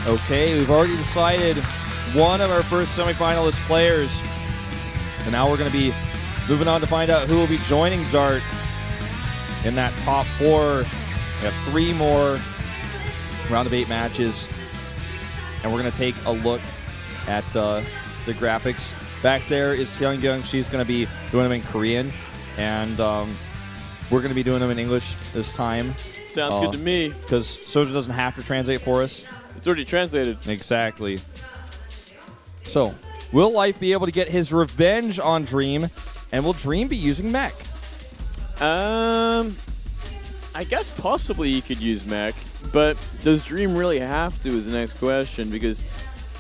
Okay, we've already decided one of our first semifinalist players. And now we're going to be moving on to find out who will be joining Dart in that top 4. We have 3 more round of 8 matches. And we're going to take a look at the graphics. Back there is Hyung. She's going to be doing them in Korean. And we're going to be doing them in English this time. Sounds good to me. Because Soja doesn't have to translate for us. It's already translated. Exactly. So, will Life be able to get his revenge on Dream? And will Dream be using mech? I guess possibly he could use mech. But does Dream really have to is the next question. Because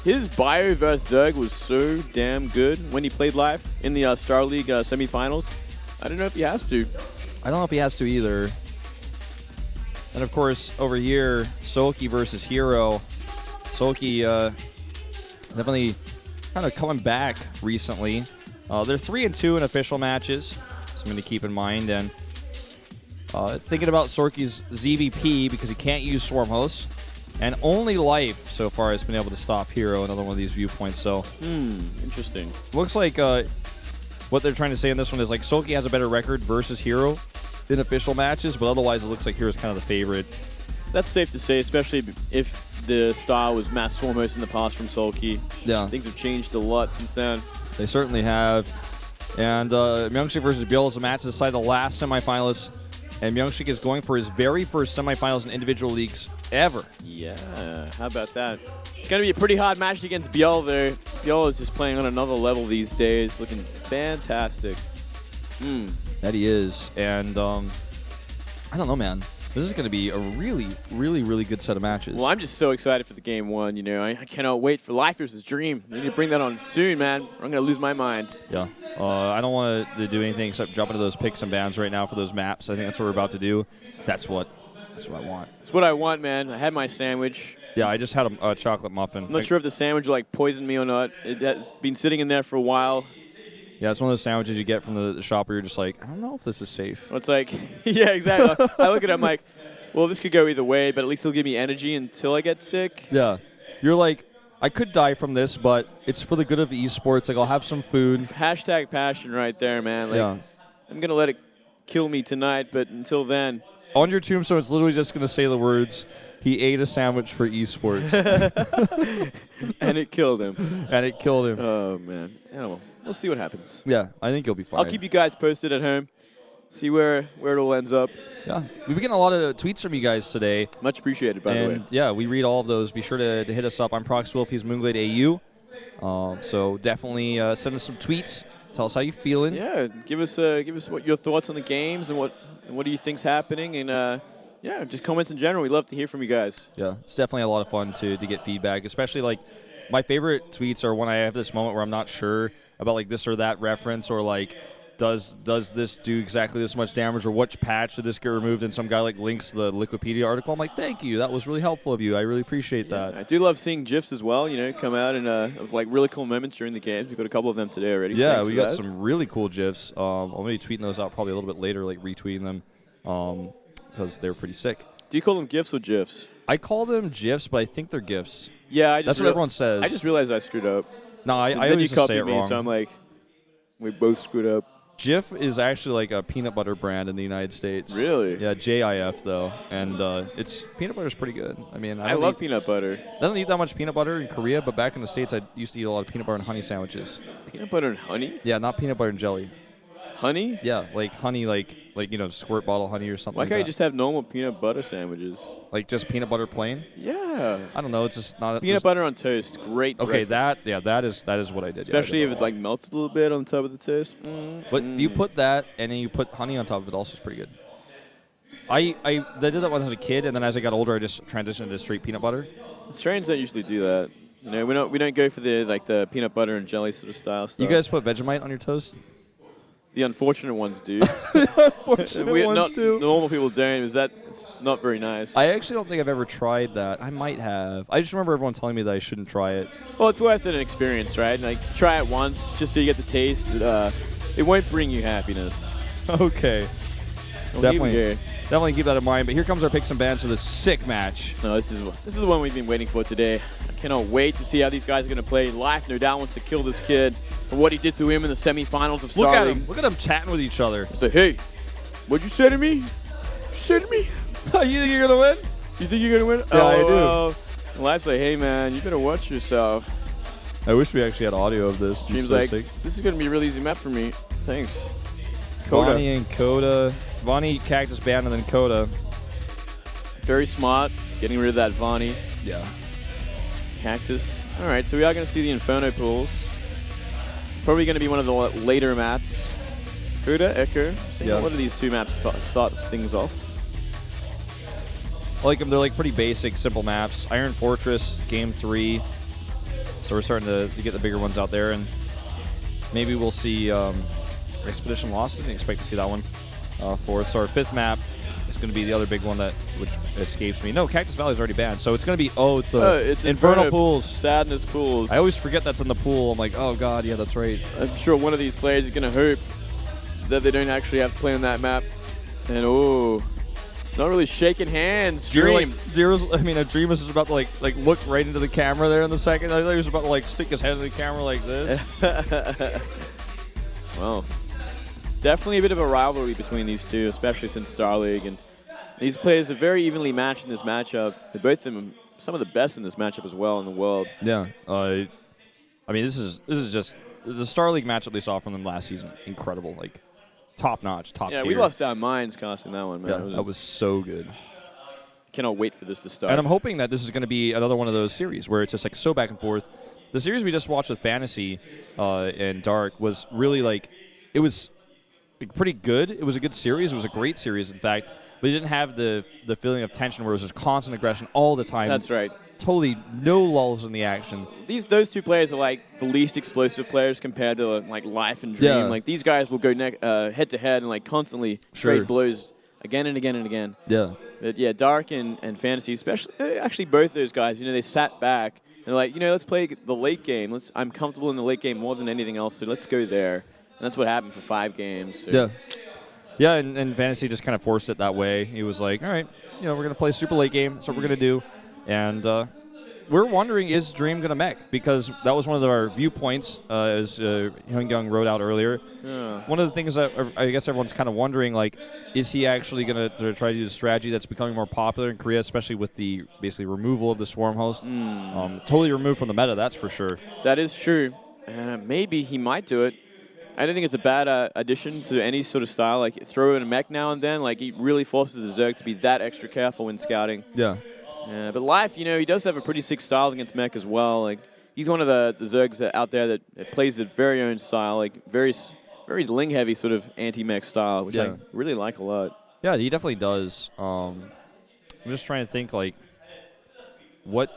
his bio vs Zerg was so damn good when he played live in the Star League semifinals. I don't know if he has to. I don't know if he has to either. And of course, over here, Soki versus Hero. Soki definitely kind of coming back recently. They're 3-2 in official matches, something to keep in mind. And thinking about Soki's ZVP because he can't use Swarm Host. And only Life so far has been able to stop Hero, another one of these viewpoints. So, interesting. Looks like what they're trying to say in this one is like Soki has a better record versus Hero in official matches, but otherwise it looks like Hero's kind of the favorite. That's safe to say, especially if the style was mass Swarm Host in the past from Sulky. Yeah. Things have changed a lot since then. They certainly have. And Myungshik versus Bill is a match to decide the last semifinalist. And Myungshik is going for his very first semifinals in individual leagues ever. Yeah, how about that? It's going to be a pretty hard match against Biel there. Biel is just playing on another level these days, looking fantastic. That he is. And I don't know, man. This is going to be a really, really, really good set of matches. Well, I'm just so excited for the game 1, you know. I cannot wait for Life vs. Dream. They need to bring that on soon, man. I'm going to lose my mind. Yeah. I don't want to do anything except jump into those picks and bans right now for those maps. I think that's what we're about to do. That's what I want. It's what I want, man. I had my sandwich. Yeah, I just had a chocolate muffin. I'm not sure if the sandwich will, like, poison me or not. It has been sitting in there for a while. Yeah, it's one of those sandwiches you get from the shop where you're just like, I don't know if this is safe. Well, it's like, yeah, exactly. I look at it, I'm like, well, this could go either way, but at least it'll give me energy until I get sick. Yeah. You're like, I could die from this, but it's for the good of esports. Like, I'll have some food. Hashtag passion right there, man. Like, yeah. I'm going to let it kill me tonight, but until then. On your tombstone, it's literally just going to say the words, he ate a sandwich for esports. And it killed him. And it killed him. Oh, man. Yeah, we'll see what happens. Yeah, I think you'll be fine. I'll keep you guys posted at home. See where it all ends up. Yeah, we've been getting a lot of tweets from you guys today. Much appreciated, by the way. Yeah, we read all of those. Be sure to hit us up. I'm ProxWolf. He's Moonglade AU. So definitely send us some tweets. Tell us how you feeling. Yeah, give us what your thoughts on the games and what do you think's happening, and yeah, just comments in general. We'd love to hear from you guys. Yeah, it's definitely a lot of fun to get feedback, especially like my favorite tweets are when I have this moment where I'm not sure about like this or that reference, or like does this do exactly this much damage, or which patch did this get removed, and some guy like links the Wikipedia article. I'm like, thank you, that was really helpful of you. I really appreciate that. I do love seeing GIFs as well, you know, come out and of like really cool moments during the games. We've got a couple of them today already. Yeah, Thanks we for got that. some really cool GIFs. I'm going to be tweeting those out probably a little bit later, like retweeting them, because they were pretty sick. Do you call them GIFs or GIFs? I call them GIFs, but I think they're GIFs. Yeah, that's what everyone says. I just realized I screwed up. No, I then always you just say it copied me, wrong. so I'm like, we both screwed up. Jif is actually like a peanut butter brand in the United States. Really? Yeah, JIF though, and it's peanut butter's pretty good. I mean, I love peanut butter. I don't eat that much peanut butter in Korea, but back in the States, I used to eat a lot of peanut butter and honey sandwiches. Peanut butter and honey? Yeah, not peanut butter and jelly. Honey? Yeah, like honey, like you know, squirt bottle honey or something. Why like can't that. you just have normal peanut butter sandwiches? Like just peanut butter plain? Yeah. I don't know. It's just not peanut butter on toast. Great. Okay, breakfast. that is what I did. Especially if it like melts a little bit on top of the toast. But you put that and then you put honey on top of it. Also, is pretty good. I did that when I was a kid, and then as I got older, I just transitioned to straight peanut butter. Australians don't usually do that. You know, we don't go for the peanut butter and jelly sort of style stuff. You guys put Vegemite on your toast? The unfortunate ones do. The unfortunate ones do. The normal people don't. It's not very nice. I actually don't think I've ever tried that. I might have. I just remember everyone telling me that I shouldn't try it. Well, it's worth an experience, right? Like, try it once just so you get the taste. It won't bring you happiness. Okay. Well, Definitely. here we go. definitely keep that in mind. But here comes our picks and bans for this sick match. No, this is the one we've been waiting for today. I cannot wait to see how these guys are going to play. Life, no doubt, wants to kill this kid for what he did to him in the semifinals of Star Look at League. him. Look at them chatting with each other. Say, hey, what'd you say to me? You say to me? You think you're going to win? You think you're going to win? Yeah, I do. And Life's like, hey, man, you better watch yourself. I wish we actually had audio of this. Dream's like, this is going to be a really easy map for me. Thanks. Coda. Vonnie and Coda. Vonnie, Cactus Band, and then Coda. Very smart, getting rid of that Vonnie. Yeah. Cactus. All right, so we are going to see the Inferno pools. Probably going to be one of the later maps. Coda, Echo. Yeah. What are these two maps start things off? I like them. They're like pretty basic, simple maps. Iron Fortress, Game 3. So we're starting to get the bigger ones out there, and maybe we'll see Expedition Lost. Didn't expect to see that one for us. So our 5th map is going to be the other big one which escapes me. No, Cactus Valley is already banned, so it's going to be it's Infernal Pools. Sadness Pools. I always forget that's in the pool. I'm like, oh god, yeah, that's right. I'm sure one of these players is going to hope that they don't actually have to play on that map. And not really shaking hands. Dream. Dream was just about to like look right into the camera there in the second. I thought he was about to like stick his head in the camera like this. Well, definitely a bit of a rivalry between these two, especially since Star League. And these players are very evenly matched in this matchup. They're both some of the best in this matchup as well in the world. Yeah. This is just the Star League matchup they saw from them last season. Incredible. Like top notch, top tier. Yeah, we lost our minds casting that one, man. Yeah, that was so good. Cannot wait for this to start. And I'm hoping that this is going to be another one of those series where it's just like so back and forth. The series we just watched with Fantasy and Dark was really it was pretty good. It was a good series. It was a great series, in fact. But it didn't have the feeling of tension where it was just constant aggression all the time. That's right. Totally no lulls in the action. Those two players are like the least explosive players compared to like Life and Dream. Yeah. Like these guys will go head to head and like constantly trade blows again and again and again. Yeah. But yeah, Dark and Fantasy, especially actually both those guys. They sat back and like let's play the late game. I'm comfortable in the late game more than anything else, so let's go there. And that's what happened for 5 games. So. Yeah. Yeah, and Fantasy just kind of forced it that way. He was like, all right, we're going to play super late game. That's what we're going to do. And we're wondering, is Dream going to mech? Because that was one of our viewpoints, as Hyung wrote out earlier. Yeah. One of the things that I guess everyone's kind of wondering, is he actually going to try to use a strategy that's becoming more popular in Korea, especially with the basically removal of the Swarm host? Totally removed from the meta, that's for sure. That is true. Maybe he might do it. I don't think it's a bad addition to any sort of style. Like, throw in a mech now and then. Like, he really forces the Zerg to be that extra careful when scouting. Yeah. But Life, he does have a pretty sick style against mech as well. Like, he's one of the Zergs out there that plays his very own style. Like, very Ling-heavy sort of anti-mech style, which I really like a lot. Yeah, he definitely does. I'm just trying to think, what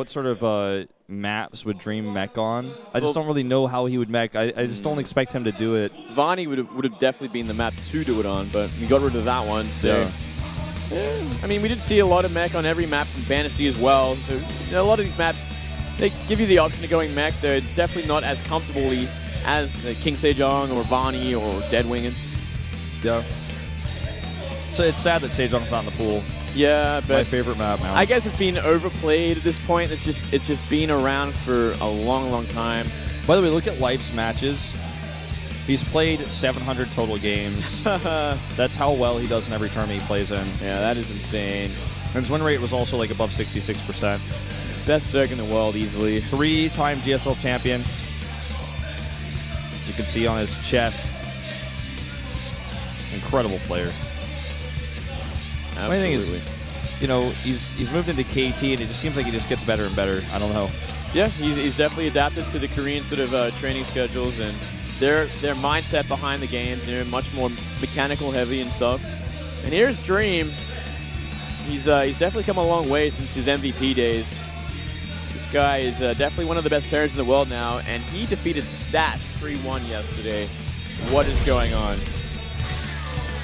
sort of maps would Dream mech on? I just don't really know how he would mech. I just don't expect him to do it. Vonnie would have definitely been the map to do it on, but we got rid of that one. So, we did see a lot of mech on every map from Fantasy as well. So, a lot of these maps, they give you the option of going mech. They're definitely not as comfortably as King Sejong or Vonnie or Deadwing. Yeah. So it's sad that Sejong's not in the pool. Yeah, but my favorite map now. I guess it's been overplayed at this point. It's just been around for a long, long time. By the way, look at Life's matches. He's played 700 total games. That's how well he does in every tournament he plays in. Yeah, that is insane. And his win rate was also above 66%. Best Zerg in the world, easily. 3-time GSL champion. As you can see on his chest. Incredible player. Absolutely. My thing is, he's moved into KT, and it just seems like he just gets better and better. I don't know. Yeah, he's definitely adapted to the Korean sort of training schedules and their mindset behind the games. Much more mechanical heavy and stuff. And here's Dream. He's definitely come a long way since his MVP days. This guy is definitely one of the best players in the world now, and he defeated Stat 3-1 yesterday. What is going on?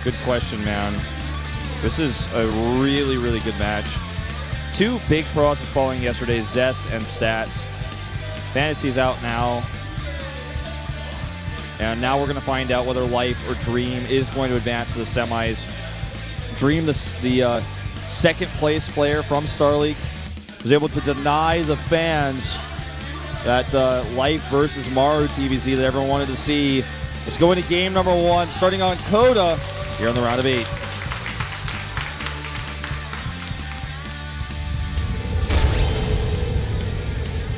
Good question, man. This is a really, really good match. 2 big pros falling yesterday, Zest and Stats. Fantasy's out now. And now we're going to find out whether Life or Dream is going to advance to the semis. Dream, the second place player from Star League, was able to deny the fans that Life versus Maru TVZ that everyone wanted to see. Let's go into game number 1, starting on Coda here in the round of 8.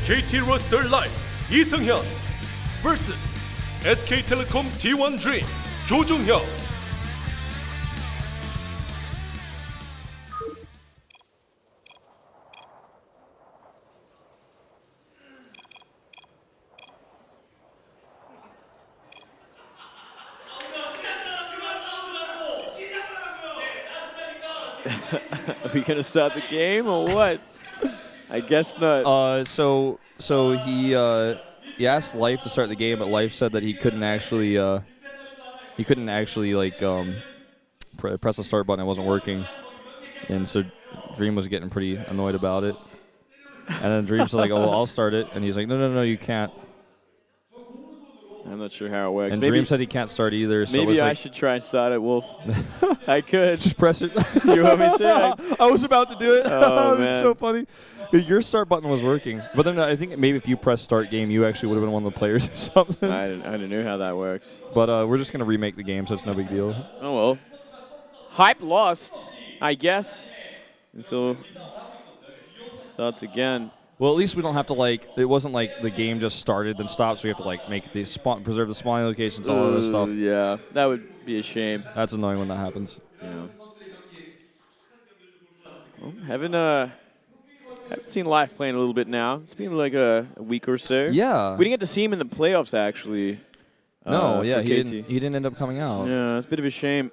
KT roster live 이승현 vs SK텔레콤 D1 Dream 조종혁. Are we gonna start the game or what? I guess not. So he asked Life to start the game, but Life said that he couldn't actually like press the start button. It wasn't working, and so Dream was getting pretty annoyed about it. And then Dream said like, "Oh, well, I'll start it," and he's like, "No, you can't." I'm not sure how it works. And maybe, Dream said he can't start either. So maybe it's I like, should try and start it, Wolf. I could. just press it. You want me to? I was about to do it. Oh, It's man. so funny. Your start button was working, but then I think maybe if you press start game, you actually would have been one of the players or something. I don't know how that works. But we're just gonna remake the game, so it's no big deal. Oh well. Hype lost, I guess. Until it starts again. Well, at least we don't have to like. It wasn't like the game just started then stopped, so we have to like make the preserve the spawning locations, all of this stuff. Yeah, that would be a shame. That's annoying when that happens. Yeah. Well, haven't seen Life playing a little bit now. It's been like a week or so. Yeah. We didn't get to see him in the playoffs actually. No, for yeah, KT. he didn't end up coming out. Yeah, it's a bit of a shame.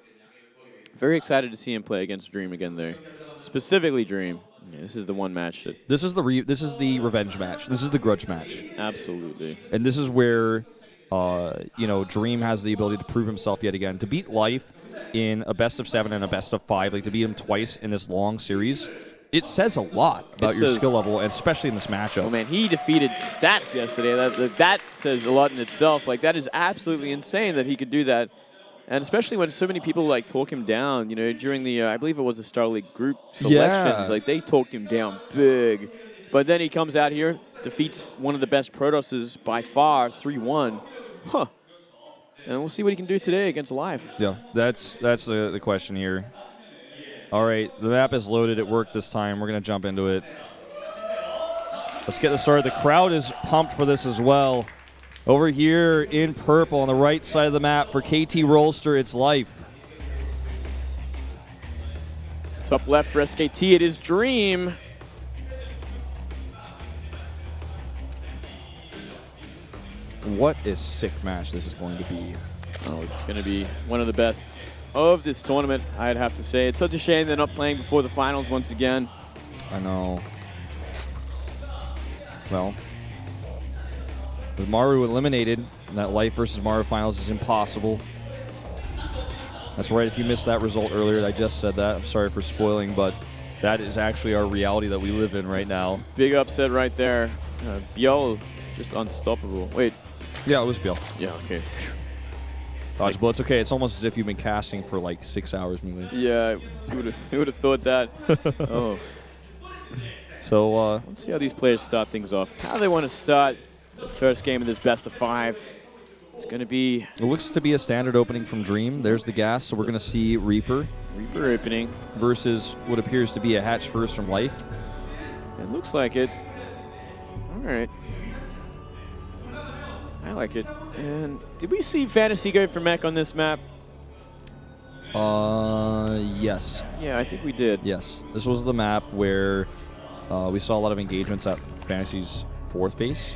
Very excited to see him play against Dream again there. Specifically Dream. Yeah, this is the one match that This is the revenge match. This is the grudge match. absolutely. And this is where, Dream has the ability to prove himself yet again. To beat Life in a best of 7 and a best of 5, like to beat him twice in this long series, it says a lot about your skill level, and especially in this matchup. Oh man, he defeated Stats yesterday. That says a lot in itself. Like that is absolutely insane that he could do that. And especially when so many people like talk him down, during the I believe it was the Star League group selections, like they talked him down big. But then he comes out here, defeats one of the best Protosses by far, 3-1. Huh. And we'll see what he can do today against Life. Yeah, that's the question here. All right, the map is loaded. It worked this time. We're going to jump into it. Let's get this started. The crowd is pumped for this as well. Over here in purple on the right side of the map for KT Rolster, it's Life. Top left for SKT, it is Dream. What a sick match this is going to be. Oh, this is going to be one of the best of this tournament, I'd have to say. It's such a shame they're not playing before the finals once again. I know. Well, with Maru eliminated, that Life versus Maru finals is impossible. That's right, if you missed that result earlier, I just said that. I'm sorry for spoiling, but that is actually our reality that we live in right now. Big upset right there. Biel just unstoppable. Wait. Yeah, it was Biel. Yeah, okay. Dodgeable, it's okay. It's almost as if you've been casting for like 6 hours, maybe. Yeah, who would have thought that? Oh. So, let's see how these players start things off. How they want to start the first game of this best of 5. It's going to be... It looks to be a standard opening from Dream. There's the gas, so we're going to see Reaper. Reaper opening. Versus what appears to be a hatch first from Life. It looks like it. All right. I like it. And did we see Fantasy go for mech on this map? Yes. Yeah, I think we did. Yes. This was the map where we saw a lot of engagements at Fantasy's 4th base,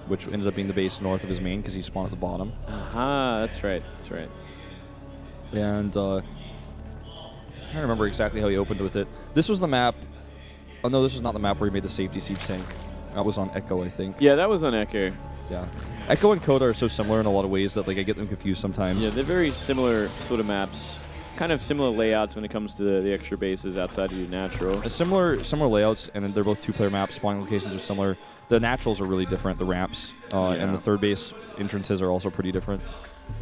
which ended up being the base north of his main because he spawned at the bottom. Aha, that's right. That's right. And I can't remember exactly how he opened with it. This was the map. Oh, no, this was not the map where he made the safety siege tank. That was on Echo, I think. Yeah, that was on Echo. Yeah. Echo and Coda are so similar in a lot of ways that like I get them confused sometimes. Yeah, they're very similar sort of maps. Kind of similar layouts when it comes to the extra bases outside of your natural. Similar layouts, and they're both 2-player maps. Spawning locations are similar. The naturals are really different, the ramps. And the third base entrances are also pretty different.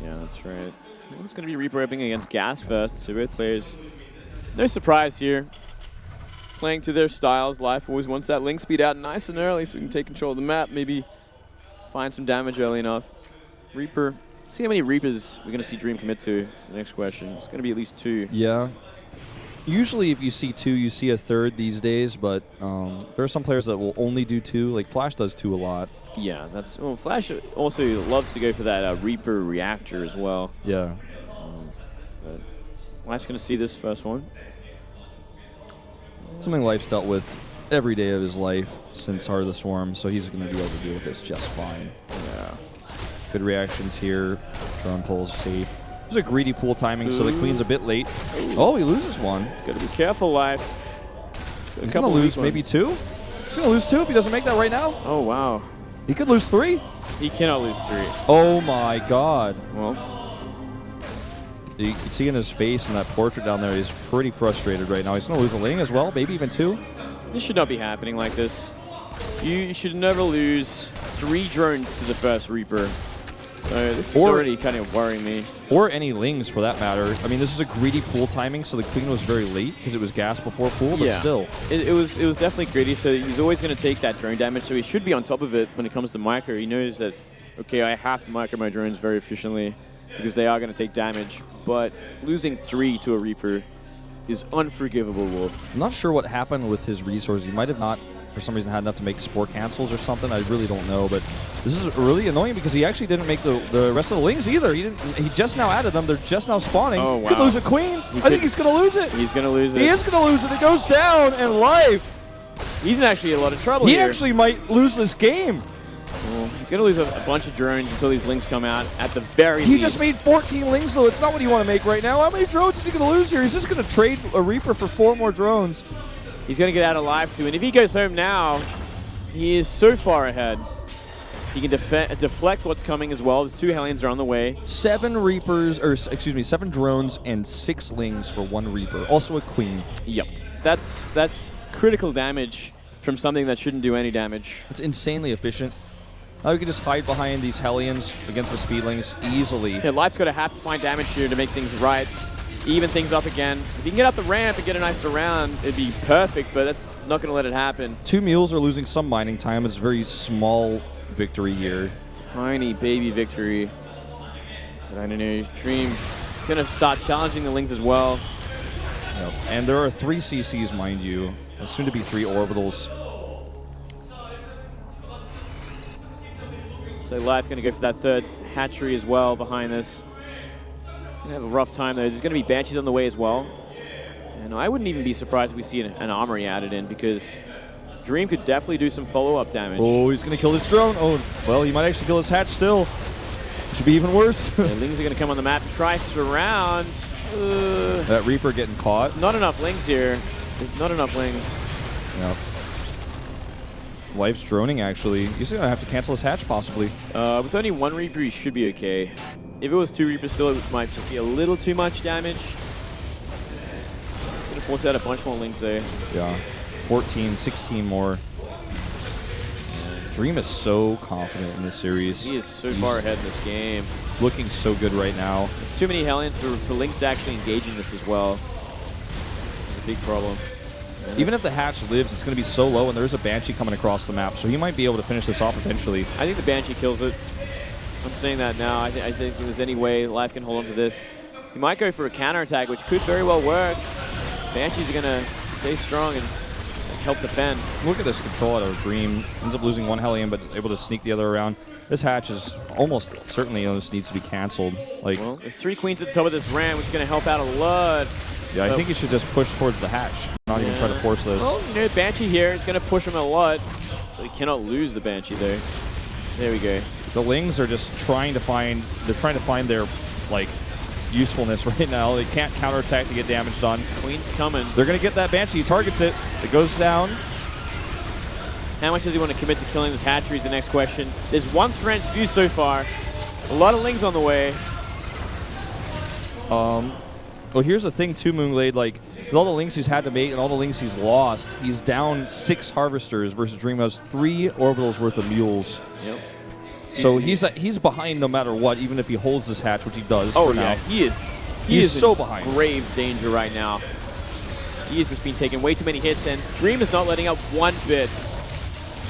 Yeah, that's right. It's going to be Reaper ripping against Gas first, so both players, no surprise here. Playing to their styles. Life always wants that link speed out nice and early so we can take control of the map, maybe find some damage early enough. Reaper, see how many Reapers we're going to see Dream commit to. That's the next question. It's going to be at least 2. Yeah. Usually if you see 2, you see a third these days, but there are some players that will only do 2. Like Flash does 2 a lot. Yeah, that's... Well, Flash also loves to go for that Reaper reactor as well. Yeah. But Life's going to see this first one. Something Life's dealt with every day of his life since Heart of the Swarm, so he's going to be able to deal with this just fine. Yeah. Good reactions here. Drone pulls safe. There's a greedy pool timing, so the Queen's a bit late. Ooh. Oh, he loses one. Got to be careful, Life. He's going to lose maybe 2. He's going to lose 2 if he doesn't make that right now. Oh, wow. He could lose 3. He cannot lose 3. Oh, my God. Well... You can see in his face in that portrait down there, he's pretty frustrated right now. He's going to lose a Ling as well, maybe even 2. This should not be happening like this. You should never lose 3 drones to the first Reaper. So this is already kind of worrying me. Or any Lings for that matter. I mean, this is a greedy pool timing, so the Queen was very late because it was gas before pool, but still. It was definitely greedy, so he's always going to take that drone damage, so he should be on top of it when it comes to micro. He knows that, okay, I have to micro my drones very efficiently, because they are going to take damage. But losing 3 to a Reaper is unforgivable, Wolf. I'm not sure what happened with his resources. He might have not, for some reason, had enough to make spore cancels or something. I really don't know. But this is really annoying because he actually didn't make the rest of the Lings either. He just now added them. They're just now spawning. Oh, wow. Could lose a Queen. I think he's going to lose it. He's going to lose it. He is going to lose it. It goes down, and Life. He's in actually a lot of trouble here. He actually might lose this game. Well, he's going to lose a bunch of drones until these Lings come out at the very least. He just made 14 Lings, though. It's not what you want to make right now. How many drones is he going to lose here? He's just going to trade a Reaper for 4 more drones. He's going to get out alive, too. And if he goes home now, he is so far ahead. He can deflect what's coming as well. His 2 Hellions are on the way. 7 Reapers, or excuse me, 7 drones and 6 Lings for 1 Reaper. Also a Queen. Yep. That's critical damage from something that shouldn't do any damage. It's insanely efficient. Now we can just hide behind these Hellions against the Speedlings easily. Yeah, Life's going to have to find damage here to make things right. Even things up again. If he can get up the ramp and get a nice round, it'd be perfect, but that's not going to let it happen. 2 mules are losing some mining time. It's a very small victory here. Tiny baby victory. But I don't know, Dream is going to start challenging the Lings as well. Yep. And there are 3 CCs, mind you. And soon to be 3 orbitals. So Life going to go for that 3rd hatchery as well behind this. He's going to have a rough time though. There's going to be Banshees on the way as well. And I wouldn't even be surprised if we see an armory added in because Dream could definitely do some follow-up damage. Oh, he's going to kill this drone. Oh, well, he might actually kill his hatch still. It should be even worse. The Lings are going to come on the map and try to surround. That Reaper getting caught. There's not enough Lings here. There's not enough Lings. Yep. Life's droning, actually. He's going to have to cancel his hatch, possibly. With only 1 Reaper, he should be okay. If it was 2 Reapers still, it might just be a little too much damage. Going to force out a bunch more Lings there. Yeah. 14, 16 more. Dream is so confident in this series. He is so far ahead in this game. Looking so good right now. There's too many Hellions for Lings to actually engage in this as well. It's a big problem. Even if the hatch lives, it's going to be so low, and there's a Banshee coming across the map, so he might be able to finish this off eventually. I think the Banshee kills it. I'm saying that now. I think if there's any way Life can hold on to this. He might go for a counterattack, which could very well work. Banshees are going to stay strong and help defend. Look at this control out of Dream. Ends up losing 1 Hellion, but able to sneak the other around. This hatch is almost certainly needs to be canceled. Like, well, there's 3 Queens at the top of this ramp, which is going to help out a lot. Yeah, I think he should just push towards the hatch, not even try to force this. Well, you know, Banshee here is going to push him a lot. But he cannot lose the Banshee there. There we go. The Lings are just trying to find their, like, usefulness right now. They can't counterattack to get damage done. Queen's coming. They're going to get that Banshee. He targets it. It goes down. How much does he want to commit to killing this hatchery is the next question. There's 1 transfuse so far. A lot of Lings on the way. Well, here's the thing, too, Moonglade. Like, with all the Lings he's had to make and all the Lings he's lost, he's down 6 Harvesters versus Dream has 3 Orbitals worth of Mules. Yep. So he's behind no matter what, even if he holds this hatch, which he does Oh, for yeah. now. He is so in behind. grave danger right now. He has just been taking way too many hits, and Dream is not letting up one bit.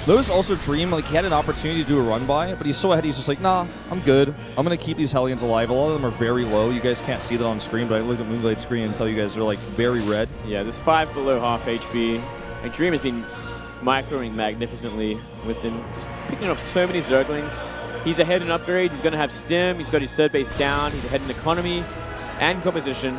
Notice also Dream, like, he had an opportunity to do a run by, but he's so ahead, he's just like, nah, I'm good. I'm going to keep these Hellions alive. A lot of them are very low. You guys can't see that on screen, but I look at Moonglade's screen and tell you guys they're, like, very red. Yeah, there's 5 below half HP. And Dream has been microing magnificently with him, just picking up so many Zerglings. He's ahead in upgrades. He's going to have Stim. He's got his third base down. He's ahead in economy and composition.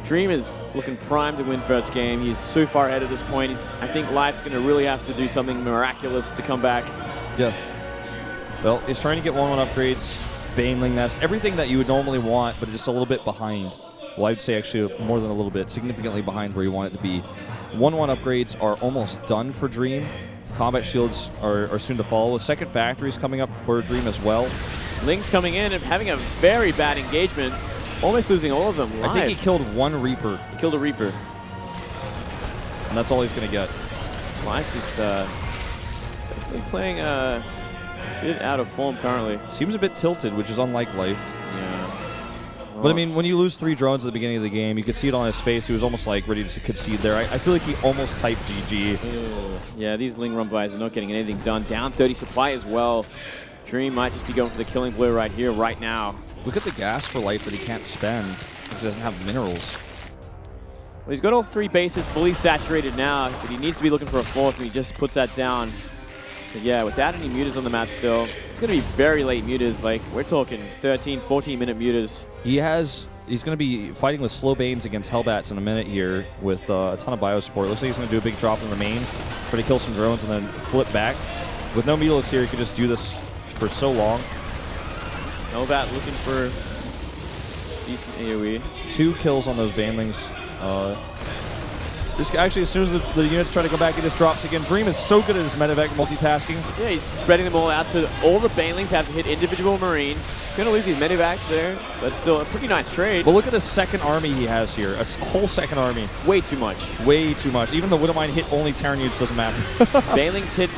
Dream is looking primed to win first game. He's so far ahead at this point. I think Life's going to really have to do something miraculous to come back. Yeah. Well, he's trying to get 1-1 upgrades, Baneling Nest, everything that you would normally want, but just a little bit behind. Well, I'd say actually more than a little bit, significantly behind where you want it to be. 1-1 upgrades are almost done for Dream. Combat shields are soon to follow. The second factory is coming up for Dream as well. Link's coming in and having a very bad engagement. Almost losing all of them live. I think he killed one Reaper. He killed a Reaper. And that's all he's going to get. Life is definitely playing a bit out of form currently. Seems a bit tilted, which is unlike Life. Yeah. Well, But I mean, when you lose 3 drones at the beginning of the game, you could see it on his face. He was almost like ready to concede there. I feel like he almost typed GG. yeah, these Ling run bys are not getting anything done. Down 30 supply as well. Dream might just be going for the killing blow right here, right now. Look at the gas for Life that he can't spend because he doesn't have minerals. Well, he's got all 3 bases fully saturated now, but he needs to be looking for a 4th, and he just puts that down. But yeah, without any mutas on the map still, it's going to be very late mutas. Like, we're talking 13, 14-minute mutas. He's going to be fighting with slow Banes against Hellbats in a minute here with a ton of bio support. Looks like he's going to do a big drop in the main, try to kill some drones, and then flip back. With no Mutalisk here, he could just do this for so long. Hellbat looking for decent AoE. 2 kills on those Banelings. This guy, actually, as soon as the units try to come back, he just drops again. Dream is so good at his medevac multitasking. Yeah, he's spreading them all out so all the Banelings have to hit individual Marines. He's going to lose these medevacs there, but still a pretty nice trade. But look at the second army he has here. A whole second army. Way too much. Way too much. Even the Widowmine hit only Terran units, doesn't matter. Banelings hit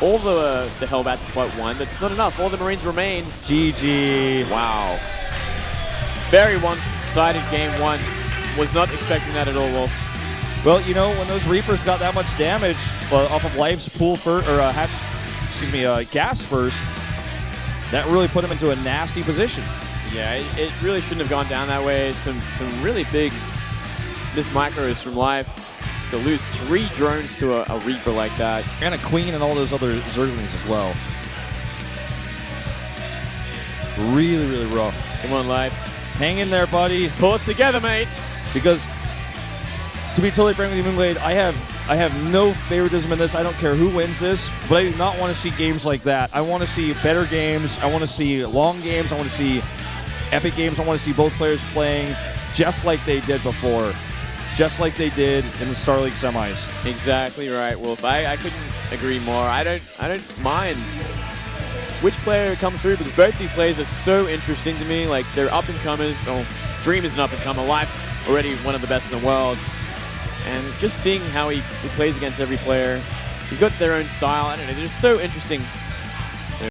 all the Hellbats but 1. That's not enough. All the Marines remain. GG. Wow. Very one-sided game 1. Was not expecting that at all, Wolf. Well, you know, when those Reapers got that much damage off of Life's pool gas first, that really put him into a nasty position. Yeah, it really shouldn't have gone down that way. Some really big mismicros from Life to lose 3 drones to a Reaper like that. And a Queen and all those other Zerglings as well. Really, really rough. Come on, Life. Hang in there, buddy. Pull it together, mate. Because, to be totally frank with you, Moonglade, I have no favoritism in this. I don't care who wins this, but I do not want to see games like that. I want to see better games. I want to see long games. I want to see epic games. I want to see both players playing just like they did before, just like they did in the Star League semis. Exactly right, Wolf. I couldn't agree more. I don't mind which player comes through, because both these players are so interesting to me. Like, they're up-and-comers. Oh, Dream is an up-and-comer. Life's already one of the best in the world. And just seeing how he plays against every player. He's got their own style. I don't know. They're just so interesting